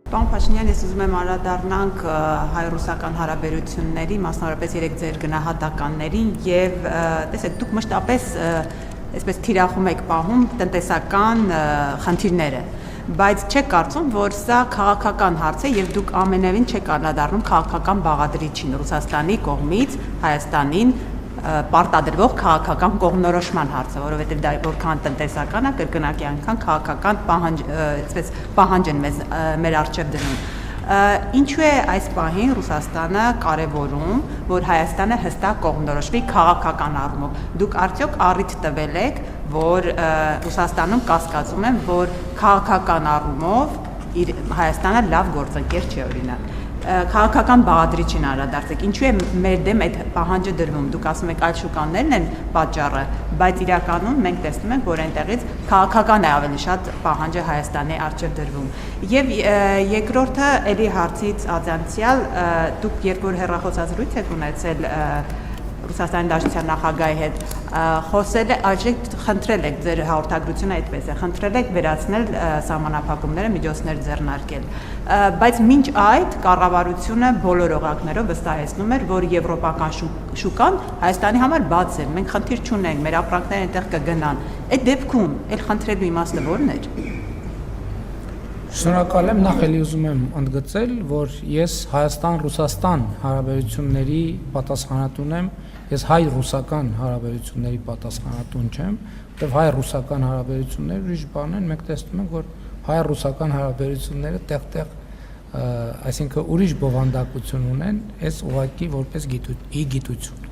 Պարոն Փաշինյան, ես ուզում եմ անդրադառնանք հայ-ռուսական հարաբերությունների, մասնավորապես երեք ձեր գնահատականներին եւ տեսեք, դուք մշտապես այսպես թիրախում եք պահում տնտեսական խնդիրները, բայց չեք կարծում, որ սա քաղաքական հարց է եւ դուք ամենևին չեք անդրադառնում քաղաքական բաղադրիչին Ռուսաստանի կողմից Հայաստանին պարտադրվող քաղաքական կողմնորոշման հարցը, որովհետև դա որքան տնտեսական է, կրկնակի անգամ քաղաքական պահանջ են մեր առջև դնում։ Ինչու է այս պահին Ռուսաստանը կարևորում, որ Հայաստանը հստակ կողմնորոշվի քաղաքական առումով։ Դուք արդյոք առիթ տվել եք, որ Ռուսաստանում կասկածում են, որ քաղաքական առումով Հայաստանը լավ գործընկեր չէ, օրինակ։ Քաղաքական բաղադրիչին անդրադարձեք, ինչու է մեր դեմ այդ պահանջը դրվում, դուք ասում եք այլ շուկաներն են պատճառը, բայց իրականում մենք տեսնում ենք, որ այնտեղից քաղաքական է ավելի շատ պահանջը Հայաստանի առջև դրվում։ Եվ երկրորդը էլի հարցից ազանցյալ, դուք երբ որ հեռախոսազրույց եք ունեցել Ռուսաստանի Դաշնության նախագահի հետ, խոսել եք, խնդրել եք ձեր հաղորդագրությունը այդպես է, խնդրել եք վերացնել սահմանափակումները, միջոցներ ձեռնարկել, բայց մինչ այդ կառավարությունը բոլոր օղակներով վստահեցնում էր, որ եվրոպական շուկան Հայաստանի համար բաց է, մենք խնդիր չունենք, մեր ապրանքները այնտեղ կգնան, այդ դեպքում այլ խնդրելու իմաստը որն էր։ Շնորհակալ եմ, նախ էլի ուզում եմ ընդգծել, որ ես Հայաստան-Ռուսաստան հարաբերությունների պատասխանատուն եմ, ես հայ-ռուսական հարաբերությունների պատասխանատուն չեմ, որտեղ հայ-ռուսական հարաբերությունները ուրիշ բան են, մենք տեսնում ենք, որ հայ-ռուսական հարաբերությունները տեղ-տեղ, այսինքն ուրիշ բովանդակություն ունեն, այս ուղղակի որպես գիտություն։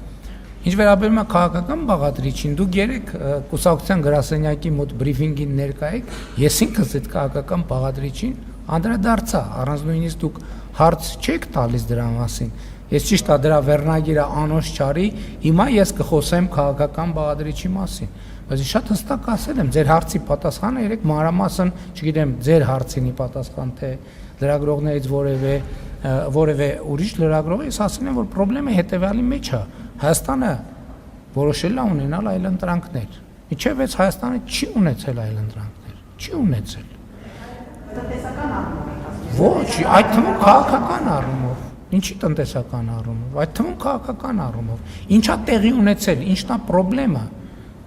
Ինչ վերաբերում է քաղաքական բաղադրիչին, դուք երեք կուսակցության գրասենյակի մոտ բրիֆինգին ներկա եք, ես ինքս այդ քաղաքական բաղադրիչին անդրադարձա, առանց նույնիսկ դուք հարց չեք տալիս դրա մասին։ Ես ճիշտ է դրա վերնագիրը անոնց չարի, հիմա ես կխոսեմ քաղաքական բաղադրիչի մասին։ Բայց շատ հստակ ասել եմ, ձեր հարցի պատասխանը երեք մանրամասն, չգիտեմ, ձեր հարցինի պատասխան թե լրագրողներից որևէ ուրիշ լրագրող, ես ասել եմ, որ խնդրեմը հետևյալի մեջ է։ Հայաստանը որոշել է ունենալ այլընտրանքներ։ Մինչև այս Հայաստանը չի ունեցել այլընտրանքներ, չի ունեցել։ Տնտեսական առումով։ Ոչ, այդ թվում քաղաքական առումով։ Ինչի տնտեսական առումով, այդ թվում քաղաքական առումով։ Ինչա տեղի ունեցել, ինչն է խնդրեմը։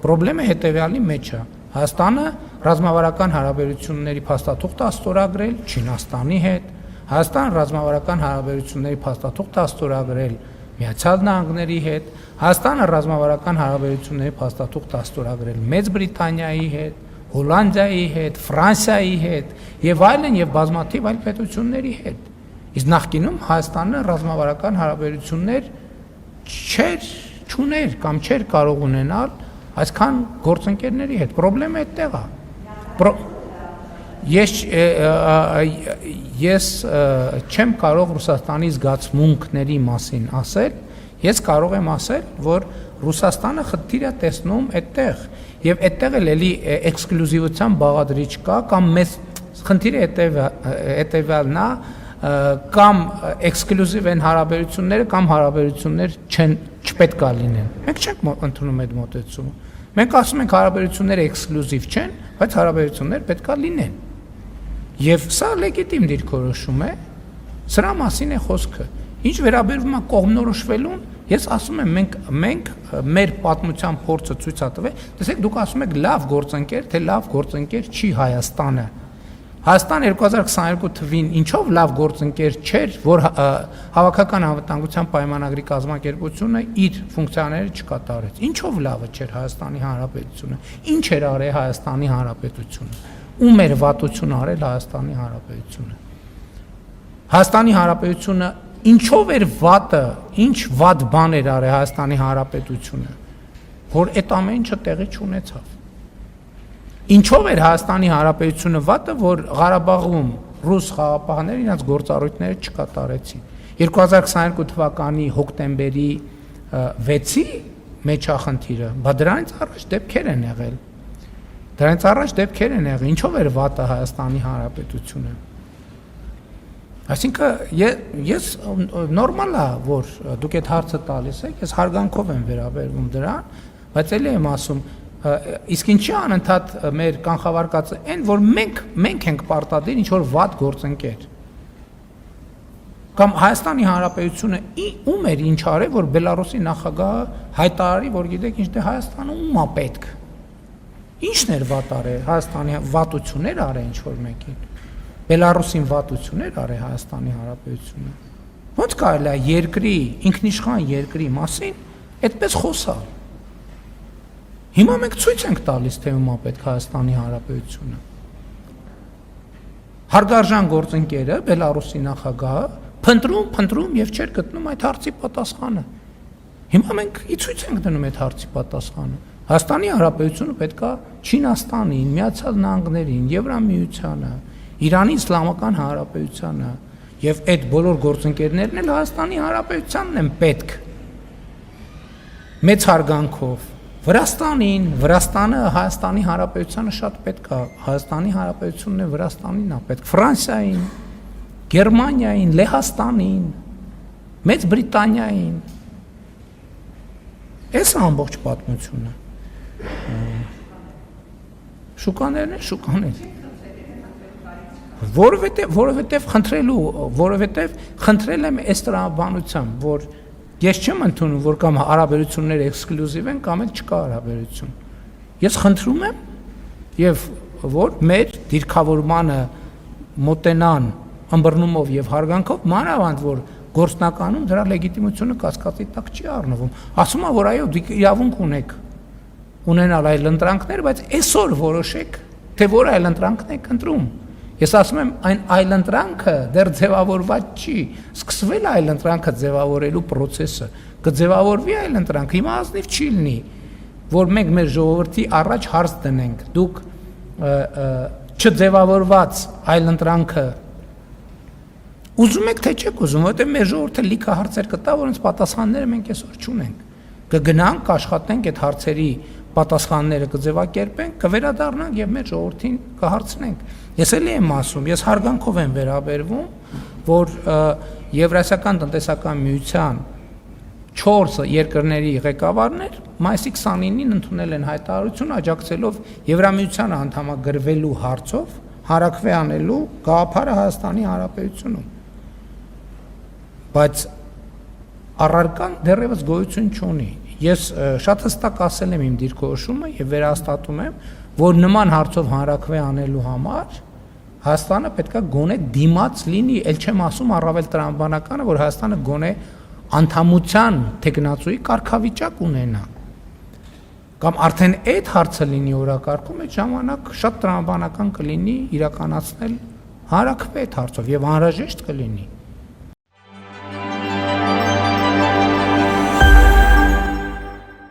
Խնդրեմը հետևյալի մեջ է։ Հայաստանը ռազմավարական հարաբերությունների փաստաթուղթ է ստորագրել Չինաստանի հետ, Հայաստանը ռազմավարական հարաբերությունների փաստաթուղթ է ստորագրել Միացյալ Նահանգների հետ, Հայաստանը ռազմավարական հարաբերությունների փաստաթուղթ է ստորագրել Մեծ Բրիտանիայի հետ, Հոլանդիայի հետ, Ֆրանսիայի հետ եւ այլն եւ բազմաթիվ այլ պետությունների հետ։ Իսկ նախկինում Հայաստանը ռազմավարական հարաբերություններ չուներ կամ չէր կարող ունենալ այսքան գործընկերների հետ։ Խնդրեմը այդտեղ է։ Ես չեմ կարող Ռուսաստանի զգացմունքների մասին ասել, ես կարող եմ ասել, որ Ռուսաստանը խնդիր է տեսնում այդտեղ, եւ այդտեղ էլի էքսկլյուզիվության բաղադրիչ կա, կամ մեծ խնդիրը հետևյալն է, կամ էքսկլյուզիվ են հարաբերությունները, կամ հարաբերություններ չպետք է լինեն։ Մենք չենք ընդունում այդ մոտեցումը։ Մենք ասում ենք հարաբերությունները էքսկլյուզիվ չեն, բայց հարաբերություններ պետք է լինեն։ Եվ սա լեգիտիմ դիրքորոշում է, սրա մասին է խոսքը։ Ինչ վերաբերում է կողմնորոշվելուն, ես ասում եմ, մենք մեր պատմության փորձը ցույց է տվել, տեսեք, դուք ասում եք լավ գործընկեր, թե լավ գործընկեր չի Հայաստանը։ Հայաստան 2022 թվին ինչով լավ գործընկեր չէր, որ հավաքական անվտանգության պայմանագրի կազմակերպությունը իր ֆունկցիաները չկատարեց։ Ինչով լավը չէր Հայաստանի Հանրապետությունը։ Ինչ էր արել Հայաստանի Հանրապետությունը։ Ում էր վատություն արել Հայաստանի Հանրապետությունը։ Հայաստանի Հանրապետությունը ինչով էր վատը, ինչ վատ բան էր արել Հայաստանի Հանրապետությունը, որ այդ ամեն ինչը տեղի չունեցավ։ Ինչով էր Հայաստանի Հանրապետությունը վատը, որ Ղարաբաղում ռուս խաղաղապահները իրենց գործառույթները չկատարեցին։ 2022 թվականի հոկտեմբերի 6-ի մեջ է խնդիրը, բայց դրանից առաջ դեպքեր են եղել։ Ինչով էր վատը Հայաստանի Հանրապետությունը։ Այսինքն ես նորմալ է, որ դուք այդ հարցը տալիս եք, ես հարգանքով եմ վերաբերվում դրան, բայց էլի եմ ասում, իսկ ինչի անընդհատ մեր կանխավարկածը այն, որ մենք ենք պարտադիր ինչ որ վատ գործընկեր։ Կամ Հայաստանի Հանրապետությունը ում էր ինչ արել, որ Բելարուսի նախագահը հայտարարի, որ գիտեք ինչ, դե Հայաստանը ումա պետք։ Ինչն էր վատ արել, Հայաստանի վատություններ արել ինչ որ մեկին։ Բելարուսին վատություններ արել Հայաստանի Հանրապետությունը։ Ոնց կարելի է երկրի, ինքնիշխան երկրի մասին այդպես խոսալ։ Հիմա մենք ցույց ենք տալիս, թե ումա պետք Հայաստանի Հանրապետությունը։ Հարգարժան գործընկերը Բելարուսի նախագահը փնտրում եւ չէր գտնում այդ հարցի պատասխանը։ Հիմա մենք ցույց ենք դնում այդ հարցի պատասխանը։ Հայաստանի Հանրապետությունը պետքա Չինաստանին, Միացյալ Նահանգներին, Եվրամիությանը, Իրանի Իսլամական Հանրապետությանը եւ այդ բոլոր գործընկերներն էլ Հայաստանի Հանրապետությանն են պետք։ Մեծ հարգանքով Վրաստանին, Վրաստանը Հայաստանի Հանրապետությանը շատ պետք է, Հայաստանի Հանրապետությունն է Վրաստանին է պետք, Ֆրանսիային, Գերմանիային, Լեհաստանին, Մեծ Բրիտանիային։ Այս է ամբողջ պատմությունը։ Շուկաներն են, շուկաներ։ Որովհետև խնդրել եմ այս տրամաբանությամբ, որ ես չեմ ընդունում, որ կամ հարաբերությունները էքսկլյուզիվ են, կամ էլ չկա հարաբերություն։ Ես խնդրում եմ եւ որ մեր դիրքավորմանը մոտենան ըմբռնումով եւ հարգանքով, մանավանդ որ գործնականում դրա լեգիտիմությունը կասկածի տակ չի առնվում։ Ասում եմ, որ այո, դուք իրավունք ունեք ունենալ այլ ընտրանքներ, բայց այսօր որոշեք, թե որ այլ ընտրանքն եք ընտրում։ Ես ասում եմ, այն այլ ընտրանքը դեռ ձևավորված չի, սկսվել է այլ ընտրանքը ձևավորելու process-ը, կձևավորվի այլ ընտրանք, հիմա ազնիվ չի լինի, որ մենք մեր ժողովրդի առաջ հարց դնենք, դուք չձևավորված այլ ընտրանքը ուզում եք թե չեք ուզում, որտեղ մեր ժողովուրդը լիքը հարցեր կտա, որոնց պատասխանները մենք այսօր չունենք։ Կգնանք, կաշխատենք այդ հարցերի պատասխանները կձևակերպենք, կվերադառնանք եւ մեր ժողովրդին կհարցնենք։ Ես էլի եմ ասում, ես հարգանքով եմ վերաբերվում, որ Եվրասիական տնտեսական միության 4 երկրների ղեկավարներ մայիսի 29-ին ընդունել են հայտարարություն աջակցելով Եվրամիությանը անդամագրվելու հարցով հարակվե անելու գաղափարը Հայաստանի Հանրապետությունում։ Բայց առարկան դեռևս գոյություն չունի։ Ես շատ հստակ ասել եմ իմ դիրքորոշումը եւ վերահաստատում եմ, որ նման հարցով հանրակրվե անելու համար Հայաստանը պետքա գոնե դիմաց լինի, ել չեմ ասում առավել տրամաբանականը, որ Հայաստանը գոնե անդամության տեխնացուի կարգավիճակ ունենա։ Կամ արդեն այդ հարցը լինի օրակարգում, այդ ժամանակ շատ տրամաբանական կլինի իրականացնել հանրակրվե այդ հարցով եւ անհրաժեշտ կլինի։